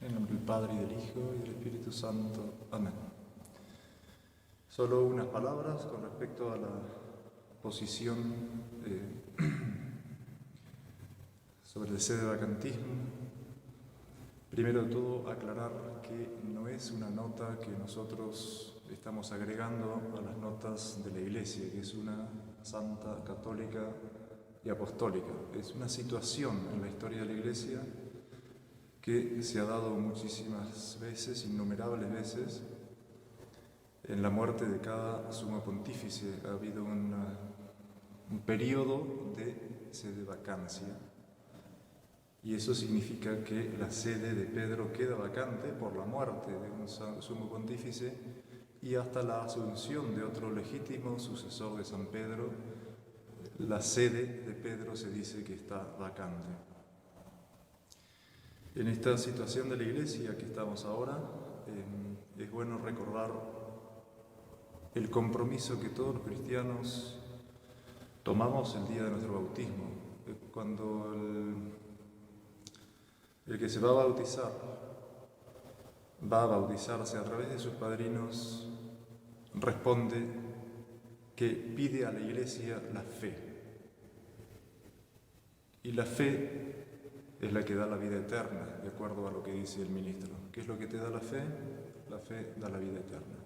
En el nombre del Padre, y del Hijo, y del Espíritu Santo. Amén. Solo unas palabras con respecto a la posición sobre el sedevacantismo. Primero de todo, aclarar que no es una nota que nosotros estamos agregando a las notas de la Iglesia, que es una santa, católica y apostólica. Es una situación en la historia de la Iglesia que se ha dado muchísimas veces, innumerables veces. En la muerte de cada sumo pontífice ha habido un periodo de sedevacancia, y eso significa que la sede de Pedro queda vacante por la muerte de un sumo pontífice, y hasta la asunción de otro legítimo sucesor de San Pedro, la sede de Pedro se dice que está vacante. En esta situación de la Iglesia que estamos ahora, es bueno recordar el compromiso que todos los cristianos tomamos el día de nuestro bautismo. Cuando el que se va a bautizarse a través de sus padrinos, responde que pide a la Iglesia la fe. Y la fe es la que da la vida eterna, de acuerdo a lo que dice el ministro. ¿Qué es lo que te da la fe? La fe da la vida eterna.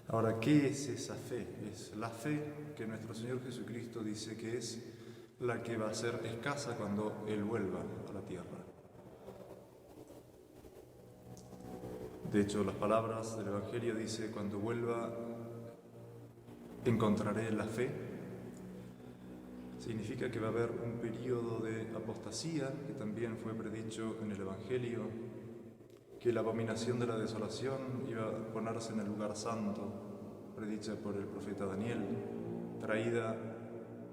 Ahora, ¿qué es esa fe? Es la fe que nuestro Señor Jesucristo dice que es la que va a ser escasa cuando Él vuelva a la tierra. De hecho, las palabras del Evangelio dice: cuando vuelva encontraré la fe. Significa que va a haber un periodo de apostasía, que también fue predicho en el Evangelio, que la abominación de la desolación iba a ponerse en el lugar santo, predicha por el profeta Daniel, traída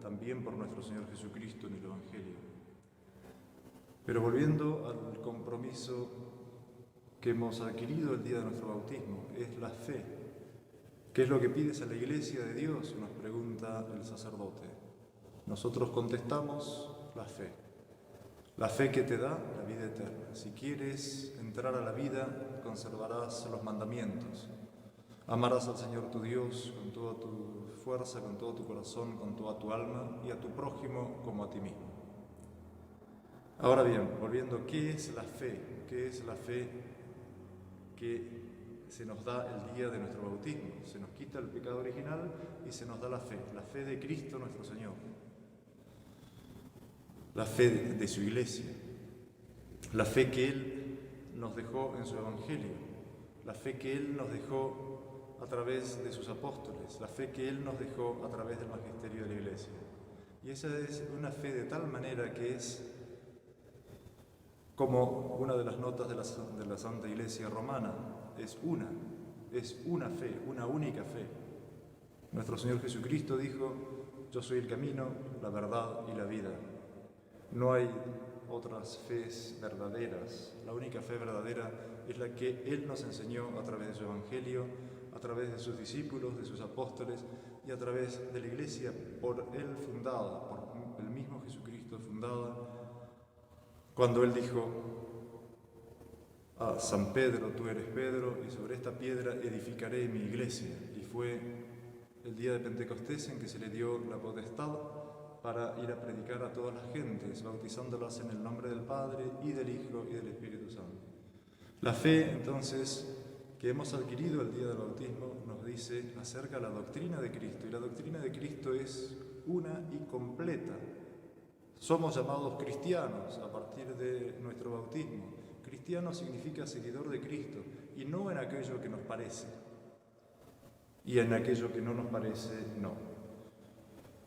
también por nuestro Señor Jesucristo en el Evangelio. Pero volviendo al compromiso que hemos adquirido el día de nuestro bautismo, es la fe. ¿Qué es lo que pides a la Iglesia de Dios?, nos pregunta el sacerdote. Nosotros contestamos: la fe que te da la vida eterna. Si quieres entrar a la vida, conservarás los mandamientos. Amarás al Señor tu Dios con toda tu fuerza, con todo tu corazón, con toda tu alma, y a tu prójimo como a ti mismo. Ahora bien, volviendo, ¿qué es la fe? ¿Qué es la fe que se nos da el día de nuestro bautismo? Se nos quita el pecado original y se nos da la fe de Cristo nuestro Señor. La fe de su Iglesia, la fe que Él nos dejó en su Evangelio, la fe que Él nos dejó a través de sus apóstoles, la fe que Él nos dejó a través del magisterio de la Iglesia. Y esa es una fe de tal manera que es como una de las notas de la Santa Iglesia Romana, es una fe, una única fe. Nuestro Señor Jesucristo dijo: yo soy el camino, la verdad y la vida. No hay otras fees verdaderas. La única fe verdadera es la que Él nos enseñó a través de su Evangelio, a través de sus discípulos, de sus apóstoles y a través de la Iglesia por Él fundada, por el mismo Jesucristo fundada, cuando Él dijo a San Pedro: tú eres Pedro, y sobre esta piedra edificaré mi iglesia. Y fue el día de Pentecostés en que se le dio la potestad para ir a predicar a todas las gentes, bautizándolas en el nombre del Padre, y del Hijo, y del Espíritu Santo. La fe, entonces, que hemos adquirido el día del bautismo, nos dice acerca de la doctrina de Cristo, y la doctrina de Cristo es una y completa. Somos llamados cristianos a partir de nuestro bautismo. Cristiano significa seguidor de Cristo, y no en aquello que nos parece, y en aquello que no nos parece, no.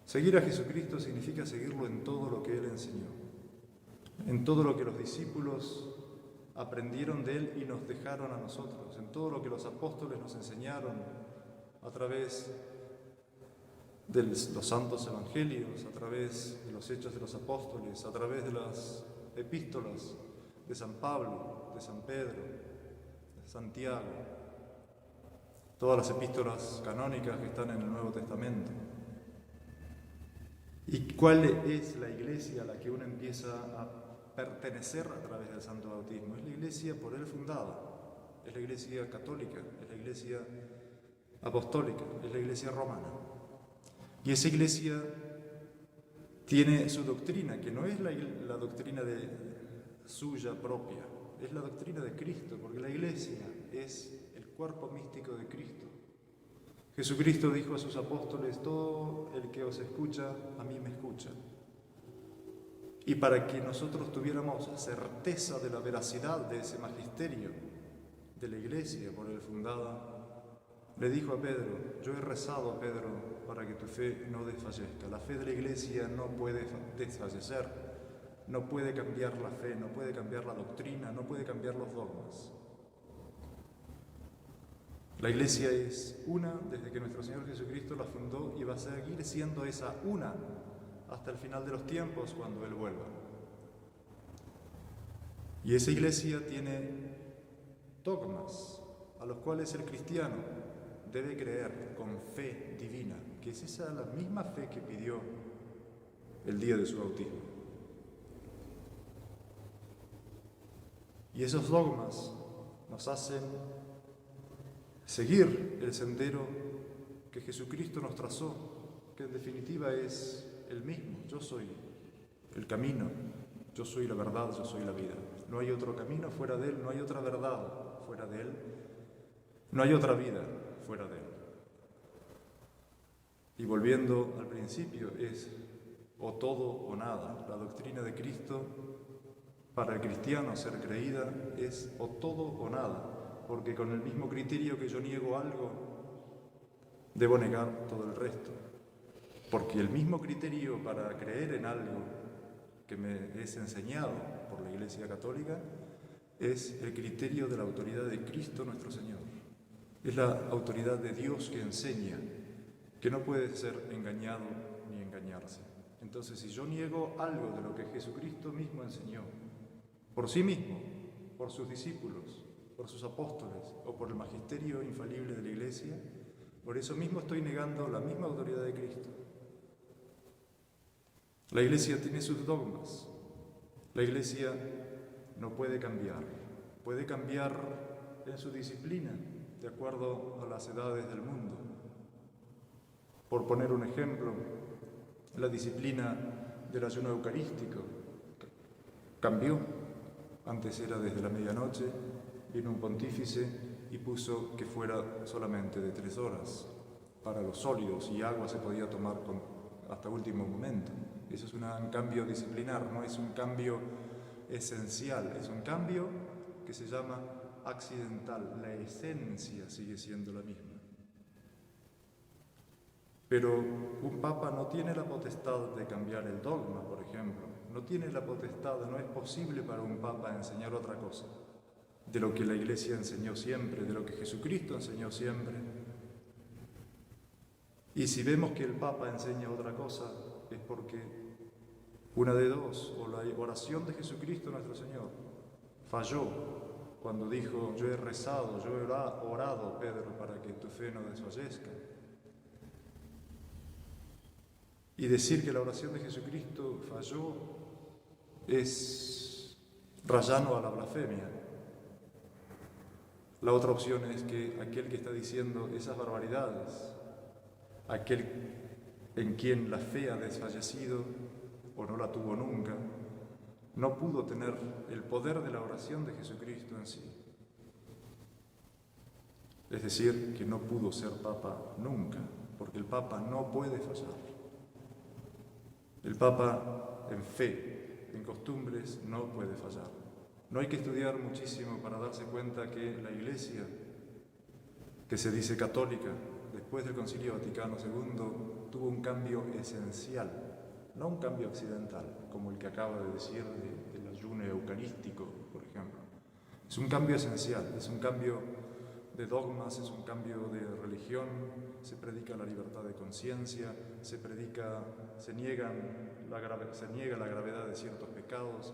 Seguir a Jesucristo significa seguirlo en todo lo que Él enseñó, en todo lo que los discípulos aprendieron de Él y nos dejaron a nosotros, en todo lo que los apóstoles nos enseñaron a través de los santos evangelios, a través de los hechos de los apóstoles, a través de las epístolas de San Pablo, de San Pedro, de Santiago, todas las epístolas canónicas que están en el Nuevo Testamento. ¿Y cuál es la Iglesia a la que uno empieza a pertenecer a través del santo bautismo. Es la iglesia por él fundada, es la iglesia católica, es la iglesia apostólica, es la iglesia romana. Y esa iglesia tiene su doctrina, que no es la doctrina suya propia, es la doctrina de Cristo, porque la iglesia es el cuerpo místico de Cristo. Jesucristo dijo a sus apóstoles: todo el que os escucha, a mí me escucha. Y para que nosotros tuviéramos certeza de la veracidad de ese magisterio de la iglesia por él fundada, le dijo a Pedro: yo he rezado, Pedro, para que tu fe no desfallezca. La fe de la iglesia no puede desfallecer, no puede cambiar la fe, no puede cambiar la doctrina, no puede cambiar los dogmas. La iglesia es una desde que nuestro Señor Jesucristo la fundó y va a seguir siendo esa una hasta el final de los tiempos, cuando Él vuelva. Y esa iglesia tiene dogmas a los cuales el cristiano debe creer con fe divina, que es esa la misma fe que pidió el día de su bautismo. Y esos dogmas nos hacen seguir el sendero que Jesucristo nos trazó, que en definitiva es el mismo. Yo soy el camino, yo soy la verdad, yo soy la vida. No hay otro camino fuera de Él, no hay otra verdad fuera de Él, no hay otra vida fuera de Él. Y volviendo al principio, es o todo o nada. La doctrina de Cristo, para el cristiano ser creída, es o todo o nada. Porque con el mismo criterio que yo niego algo, debo negar todo el resto. Porque el mismo criterio para creer en algo que me es enseñado por la Iglesia Católica es el criterio de la autoridad de Cristo nuestro Señor. Es la autoridad de Dios que enseña, que no puede ser engañado ni engañarse. Entonces, si yo niego algo de lo que Jesucristo mismo enseñó, por sí mismo, por sus discípulos, por sus apóstoles o por el magisterio infalible de la Iglesia, por eso mismo estoy negando la misma autoridad de Cristo. La Iglesia tiene sus dogmas. La Iglesia no puede cambiar en su disciplina, de acuerdo a las edades del mundo. Por poner un ejemplo, la disciplina del ayuno eucarístico cambió. Antes era desde la medianoche, vino un pontífice y puso que fuera solamente de 3 horas para los sólidos, y agua se podía tomar hasta último momento. Eso es un cambio disciplinar, no es un cambio esencial, es un cambio que se llama accidental. La esencia sigue siendo la misma. Pero un papa no tiene la potestad de cambiar el dogma, por ejemplo. No tiene la potestad, no es posible para un papa enseñar otra cosa de lo que la Iglesia enseñó siempre, de lo que Jesucristo enseñó siempre. Y si vemos que el Papa enseña otra cosa, es porque una de dos, o la oración de Jesucristo nuestro Señor falló cuando dijo: yo he rezado, yo he orado, Pedro, para que tu fe no desfallezca. Y decir que la oración de Jesucristo falló es rayano a la blasfemia. La otra opción es que aquel que está diciendo esas barbaridades, aquel en quien la fe ha desfallecido o no la tuvo nunca, no pudo tener el poder de la oración de Jesucristo en sí. Es decir, que no pudo ser papa nunca, porque el papa no puede fallar. El papa en fe, en costumbres, no puede fallar. No hay que estudiar muchísimo para darse cuenta que la Iglesia, que se dice católica, después del Concilio Vaticano II, tuvo un cambio esencial, no un cambio accidental, como el que acaba de decir del ayuno eucarístico, por ejemplo. Es un cambio esencial, es un cambio de dogmas, es un cambio de religión, se predica la libertad de conciencia, se niega la gravedad de ciertos pecados,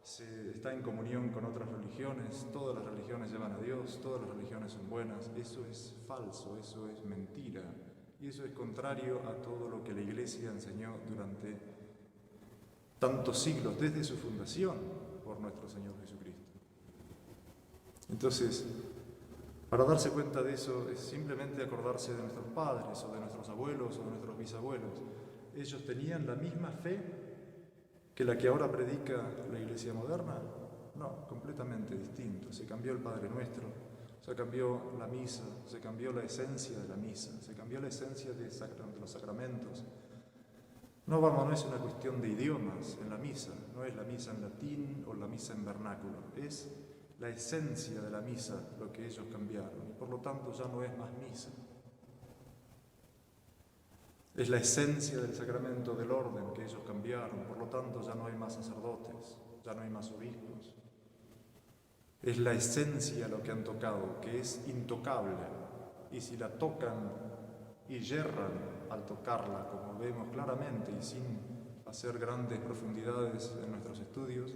se está en comunión con otras religiones, todas las religiones llevan a Dios, todas las religiones son buenas. Eso es falso, eso es mentira, y eso es contrario a todo lo que la Iglesia enseñó durante tantos siglos desde su fundación por nuestro Señor Jesucristo. Entonces, para darse cuenta de eso es simplemente acordarse de nuestros padres o de nuestros abuelos o de nuestros bisabuelos. ¿Ellos tenían la misma fe que la que ahora predica la Iglesia moderna? No, completamente distinto. Se cambió el Padre Nuestro, se cambió la misa, se cambió la esencia de la misa, se cambió la esencia de los sacramentos. No es una cuestión de idiomas en la misa, no es la misa en latín o la misa en vernáculo, es la esencia de la misa lo que ellos cambiaron, y por lo tanto ya no es más misa. Es la esencia del sacramento del orden que ellos cambiaron, por lo tanto ya no hay más sacerdotes, ya no hay más obispos. Es la esencia lo que han tocado, que es intocable, y si la tocan y yerran al tocarla, como vemos claramente y sin hacer grandes profundidades en nuestros estudios,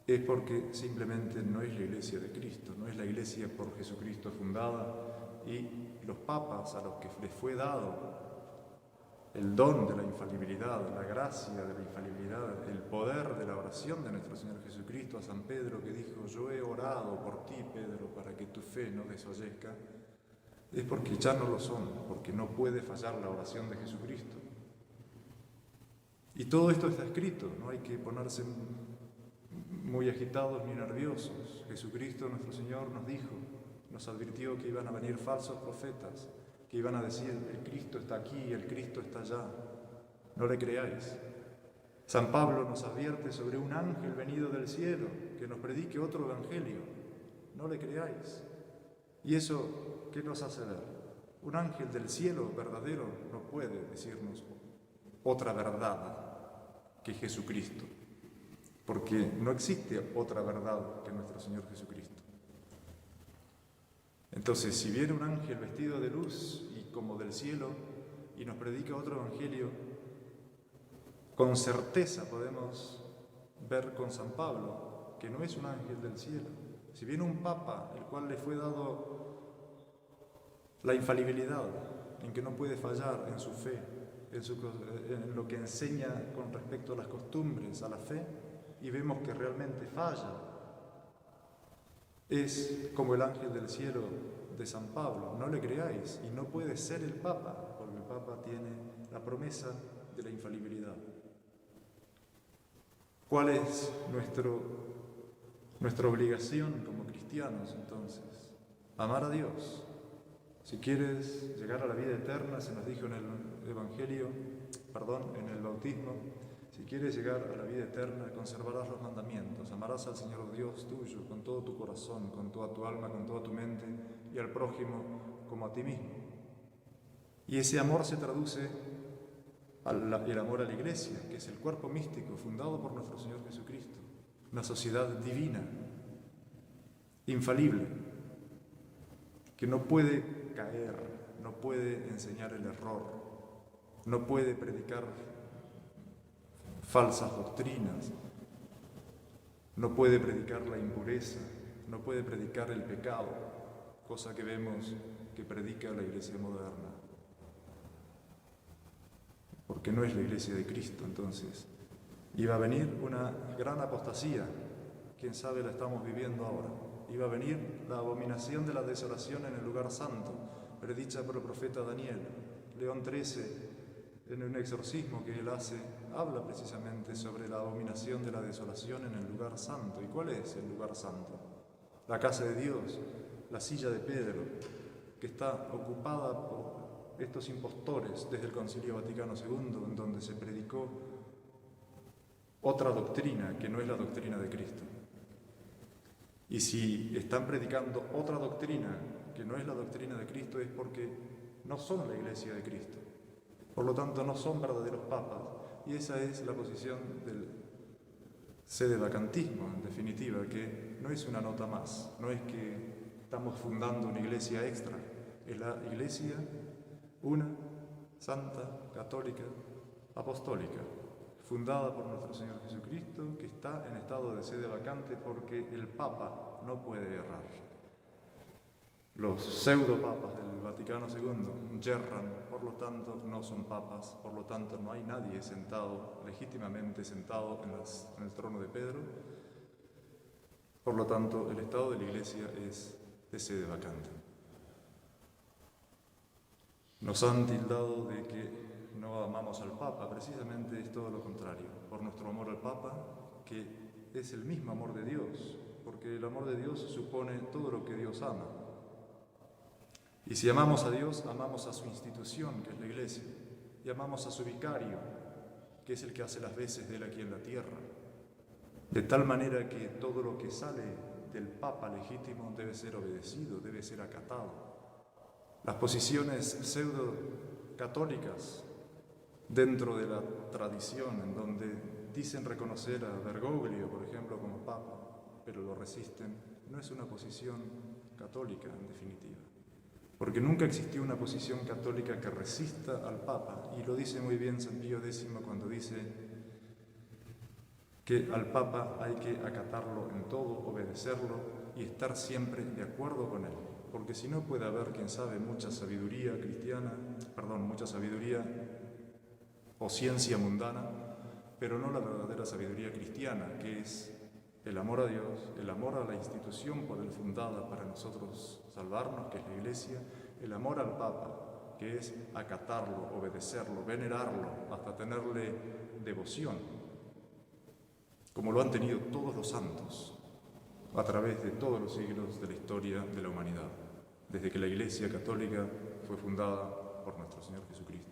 es porque simplemente no es la Iglesia de Cristo, no es la Iglesia por Jesucristo fundada, y los papas a los que les fue dado el don de la infalibilidad, la gracia de la infalibilidad, el poder de la oración de nuestro Señor Jesucristo a San Pedro, que dijo: yo he orado por ti, Pedro, para que tu fe no desfallezca, es porque ya no lo son, porque no puede fallar la oración de Jesucristo. Y todo esto está escrito, no hay que ponerse muy agitados ni nerviosos. Jesucristo, nuestro Señor, nos advirtió que iban a venir falsos profetas, que iban a decir: el Cristo está aquí, el Cristo está allá. No le creáis. San Pablo nos advierte sobre un ángel venido del cielo que nos predique otro evangelio. No le creáis. ¿Y eso qué nos hace ver? Un ángel del cielo verdadero no puede decirnos otra verdad que Jesucristo, porque no existe otra verdad que nuestro Señor Jesucristo. Entonces, si viene un ángel vestido de luz y como del cielo y nos predica otro evangelio, con certeza podemos ver con San Pablo que no es un ángel del cielo. Si viene un papa, el cual le fue dado la infalibilidad, en que no puede fallar en su fe, en lo que enseña con respecto a las costumbres, a la fe, y vemos que realmente falla, es como el ángel del cielo de San Pablo. No le creáis, y no puede ser el Papa, porque el Papa tiene la promesa de la infalibilidad. ¿Cuál es nuestra obligación como cristianos entonces? Amar a Dios. Si quieres llegar a la vida eterna, se nos dijo en el en el bautismo, si quieres llegar a la vida eterna, conservarás los mandamientos, amarás al Señor Dios tuyo con todo tu corazón, con toda tu alma, con toda tu mente, y al prójimo como a ti mismo. Y ese amor se traduce el amor a la Iglesia, que es el cuerpo místico fundado por nuestro Señor Jesucristo, una sociedad divina, infalible, que no puede caer, no puede enseñar el error, no puede predicar falsas doctrinas, no puede predicar la impureza, no puede predicar el pecado, cosa que vemos que predica la Iglesia moderna, porque no es la Iglesia de Cristo. Entonces iba a venir una gran apostasía, quién sabe la estamos viviendo ahora. Iba a venir la abominación de la desolación en el lugar santo, predicha por el profeta Daniel. León XIII, en un exorcismo que él hace, habla precisamente sobre la abominación de la desolación en el lugar santo. ¿Y cuál es el lugar santo? La casa de Dios, la silla de Pedro, que está ocupada por estos impostores desde el Concilio Vaticano II, en donde se predicó otra doctrina que no es la doctrina de Cristo. Y si están predicando otra doctrina que no es la doctrina de Cristo, es porque no son la Iglesia de Cristo. Por lo tanto, no son verdaderos papas. Y esa es la posición del sedevacantismo, en definitiva, que no es una nota más, no es que estamos fundando una iglesia extra, es la Iglesia una, santa, católica, apostólica, fundada por nuestro Señor Jesucristo, que está en estado de sede vacante porque el Papa no puede errar. Los pseudopapas del Vaticano II yerran, por lo tanto no son papas, por lo tanto no hay nadie sentado, legítimamente sentado en el trono de Pedro. Por lo tanto, el estado de la Iglesia es de sede vacante. Nos han tildado de que no amamos al Papa, precisamente es todo lo contrario, por nuestro amor al Papa, que es el mismo amor de Dios, porque el amor de Dios supone todo lo que Dios ama. Y si amamos a Dios, amamos a su institución, que es la Iglesia, y amamos a su vicario, que es el que hace las veces de él aquí en la tierra. De tal manera que todo lo que sale del Papa legítimo debe ser obedecido, debe ser acatado. Las posiciones pseudo-católicas dentro de la tradición, en donde dicen reconocer a Bergoglio, por ejemplo, como Papa, pero lo resisten, no es una posición católica, en definitiva. Porque nunca existió una posición católica que resista al Papa, y lo dice muy bien San Pío X cuando dice que al Papa hay que acatarlo en todo, obedecerlo y estar siempre de acuerdo con él, porque si no puede haber, quien sabe, mucha sabiduría o ciencia mundana, pero no la verdadera sabiduría cristiana, que es el amor a Dios, el amor a la institución por él fundada para nosotros salvarnos, que es la Iglesia, el amor al Papa, que es acatarlo, obedecerlo, venerarlo, hasta tenerle devoción, como lo han tenido todos los santos a través de todos los siglos de la historia de la humanidad, desde que la Iglesia Católica fue fundada por nuestro Señor Jesucristo.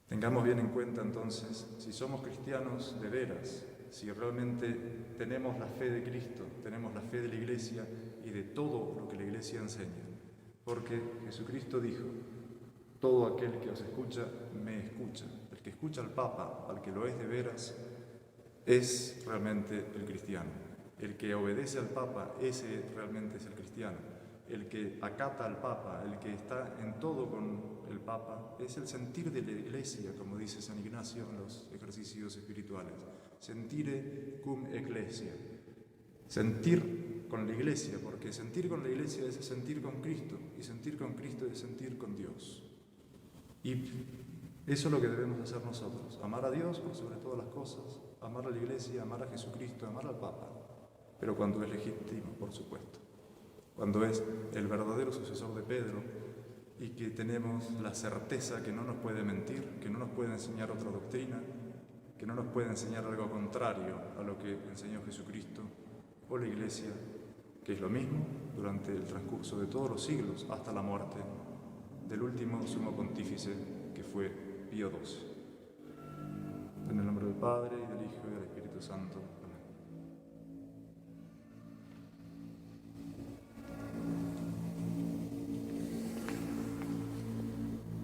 Tengamos bien en cuenta entonces, si somos cristianos de veras, si realmente tenemos la fe de Cristo, tenemos la fe de la Iglesia y de todo lo que la Iglesia enseña, porque Jesucristo dijo: todo aquel que os escucha, me escucha. El que escucha al Papa, al que lo es de veras, es realmente el cristiano. El que obedece al Papa, ese realmente es el cristiano. El que acata al Papa, el que está en todo con el Papa, es el sentir de la Iglesia, como dice San Ignacio en los ejercicios espirituales. Sentire cum ecclesia. Sentir con la Iglesia, porque sentir con la Iglesia es sentir con Cristo, y sentir con Cristo es sentir con Dios. Y eso es lo que debemos hacer nosotros: amar a Dios por sobre todas las cosas, amar a la Iglesia, amar a Jesucristo, amar al Papa, pero cuando es legítimo, por supuesto, cuando es el verdadero sucesor de Pedro y que tenemos la certeza que no nos puede mentir, que no nos puede enseñar otra doctrina, que no nos puede enseñar algo contrario a lo que enseñó Jesucristo o la Iglesia, que es lo mismo durante el transcurso de todos los siglos hasta la muerte del último sumo pontífice, que fue Pío XII. En el nombre del Padre, y del Hijo, y del Espíritu Santo.